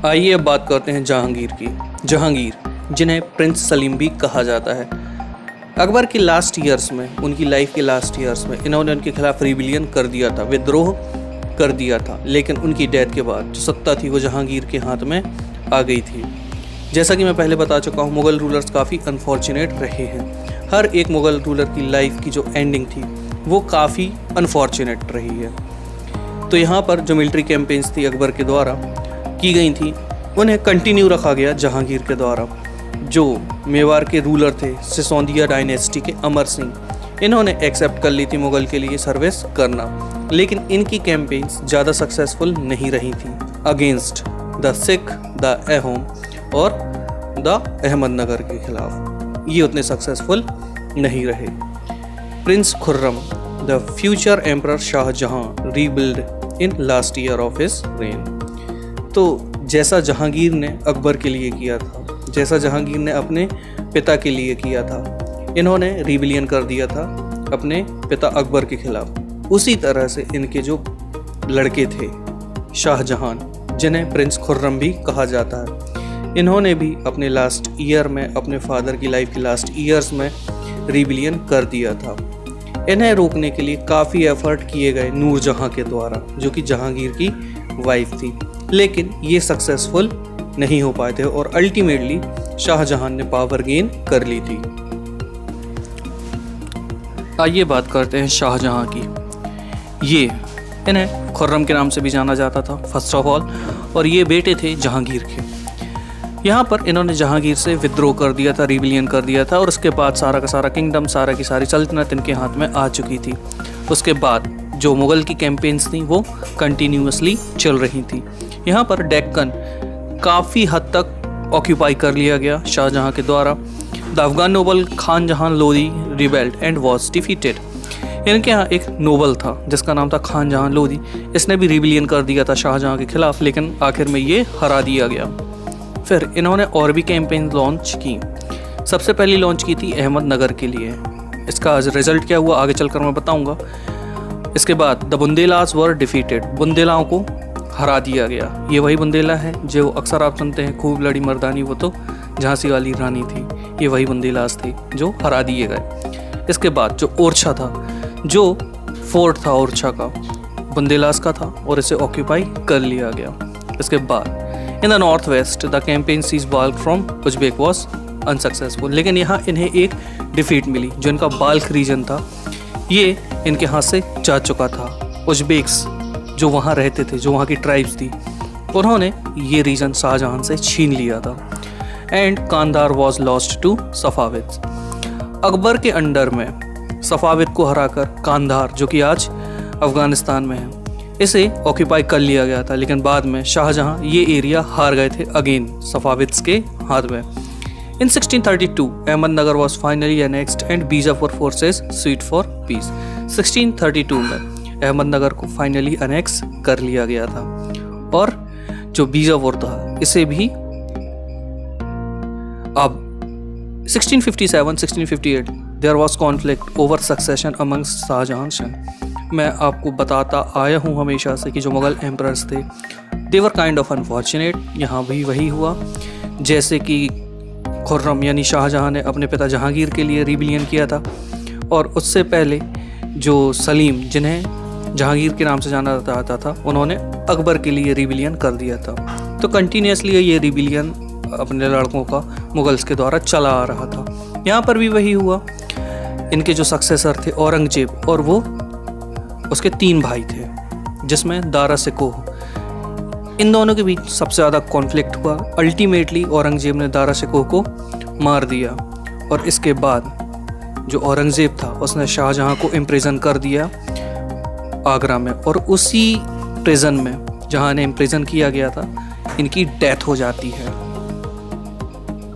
आइए अब बात करते हैं जहांगीर की। जहांगीर, जिन्हें प्रिंस सलीम भी कहा जाता है, अकबर की लास्ट ईयर्स में, उनकी लाइफ के लास्ट ईयर्स में इन्होंने उनके खिलाफ रिबिलियन कर दिया था, विद्रोह कर दिया था। लेकिन उनकी डेथ के बाद जो सत्ता थी वो जहांगीर के हाथ में आ गई थी। जैसा कि मैं पहले बता चुका हूँ, मुग़ल रूलर्स काफ़ी अनफॉर्चुनेट रहे हैं। हर एक मुग़ल रूलर की लाइफ की जो एंडिंग थी वो काफ़ी अनफॉर्चुनेट रही है। तो यहाँ पर जो मिलिट्री कैंपेन्स थी अकबर के द्वारा की गई थी, उन्हें कंटिन्यू रखा गया जहांगीर के द्वारा। जो मेवाड़ के रूलर थे, सिसोदिया डायनेस्टी के अमर सिंह, इन्होंने एक्सेप्ट कर ली थी मुग़ल के लिए सर्विस करना, लेकिन इनकी कैंपेन्स ज़्यादा सक्सेसफुल नहीं रही थी against the Sikh, the Ahom और द अहमदनगर के खिलाफ। ये उतने सक्सेसफुल नहीं रहे। Prince Khurram, the future emperor Shahjahan, rebuild in last year of his reign. तो जैसा जहांगीर ने अकबर के लिए किया था, जैसा जहांगीर ने अपने पिता के लिए किया था, इन्होंने रिबिलियन कर दिया था अपने पिता अकबर के खिलाफ। उसी तरह से इनके जो लड़के थे शाहजहां, जिन्हें प्रिंस खुर्रम भी कहा जाता है, इन्होंने भी अपने लास्ट ईयर में, अपने फादर की लाइफ के लास्ट ईयर्स में रिबिलियन कर दिया था। इन्हें रोकने के लिए काफ़ी एफर्ट किए गए नूरजहां के द्वारा, जो कि जहांगीर की वाइफ थी, लेकिन ये सक्सेसफुल नहीं हो पाए थे और अल्टीमेटली शाहजहां ने पावर गेन कर ली थी। आइए बात करते हैं शाहजहां की। ये इन्हें खुर्रम के नाम से भी जाना जाता था फर्स्ट ऑफ ऑल, और ये बेटे थे जहांगीर के। यहाँ पर इन्होंने जहांगीर से विद्रोह कर दिया था, रिबिलियन कर दिया था, और उसके बाद सारा का सारा किंगडम, सारा की सारी सल्तनत इनके हाथ में आ चुकी थी। उसके बाद जो मुग़ल की कैंपेन्स थी वो कंटिन्यूसली चल रही थी। यहाँ पर डेक्कन काफ़ी हद तक ऑक्यूपाई कर लिया गया शाहजहां के द्वारा। द अफगान नोबल खान जहां Lodi rebelled and was defeated. इनके यहाँ एक नोबल था जिसका नाम था खान जहां लोदी। इसने भी रिबिलियन कर दिया था शाहजहां के खिलाफ, लेकिन आखिर में ये हरा दिया गया। फिर इन्होंने और भी कैंपेन लॉन्च की। सबसे पहले लॉन्च की थी अहमदनगर के लिए। इसका रिजल्ट क्या हुआ आगे चलकर मैं बताऊंगा। इसके बाद द बुंदेलास वर डिफीटेड। बुंदेलाओं को हरा दिया गया। ये वही बुंदेला है जो अक्सर आप सुनते हैं, खूब लड़ी मर्दानी वो तो झांसी वाली रानी थी। ये वही बुंदेलास थे जो हरा दिए गए। इसके बाद जो ओरछा था, जो फोर्ट था ओरछा का, बुंदेलास का था और इसे ऑक्यूपाई कर लिया गया। इसके बाद in the north west the campaign seize Balkh from Uzbek was unsuccessful. लेकिन यहाँ इन्हें एक डिफीट मिली। जो इनका बाल्क रीजन था ये इनके हाथ से जा चुका था। उज्बेक्स जो वहाँ रहते थे, जो वहाँ की ट्राइब्स थी, उन्होंने ये रीजन शाहजहां से छीन लिया था। And Kandahar was lost to Safavid. Akbar के अंडर में सफाविद को हराकर कांधार, जो कि आज अफगानिस्तान में है, इसे ऑक्यूपाई कर लिया गया था। लेकिन बाद में शाहजहां ये एरिया हार गए थे अगेन सफाविद्स के हाथ में। इन 1632 Ahmednagar was finally annexed and Bijapur forces sweet for piece. 1632 में अहमदनगर को फाइनली अनेक्स कर लिया गया था और जो बीजापुर था इसे भी अब 1657-1658 there was conflict over succession amongst Shahjahan son. मैं आपको बताता आया हूँ हमेशा से कि जो मुग़ल एम्परर्स थे दे वर काइंड ऑफ अनफॉर्चुनेट। यहाँ भी वही हुआ जैसे कि खुर्रम यानी शाहजहां ने अपने पिता जहांगीर के लिए रिबिलियन किया था, और उससे पहले जो सलीम, जिन्हें जहांगीर के नाम से जाना जाता था, उन्होंने अकबर के लिए रिबिलियन कर दिया था। तो कंटिन्यूसली ये रिबिलियन अपने लड़कों का मुगल्स के द्वारा चला आ रहा था। यहाँ पर भी वही हुआ। इनके जो सक्सेसर थे औरंगजेब, और वो उसके 3 भाई थे जिसमें दारा सिकोह, इन दोनों के बीच सबसे ज़्यादा कॉन्फ्लिक्ट हुआ। अल्टीमेटली औरंगजेब ने दारा सिकोह को मार दिया, और इसके बाद जो औरंगजेब था उसने शाहजहां को इम्प्रिजन कर दिया आगरा में, और उसी प्रिजन में जहां इन्हें इम्प्रिजन किया गया था इनकी डेथ हो जाती है।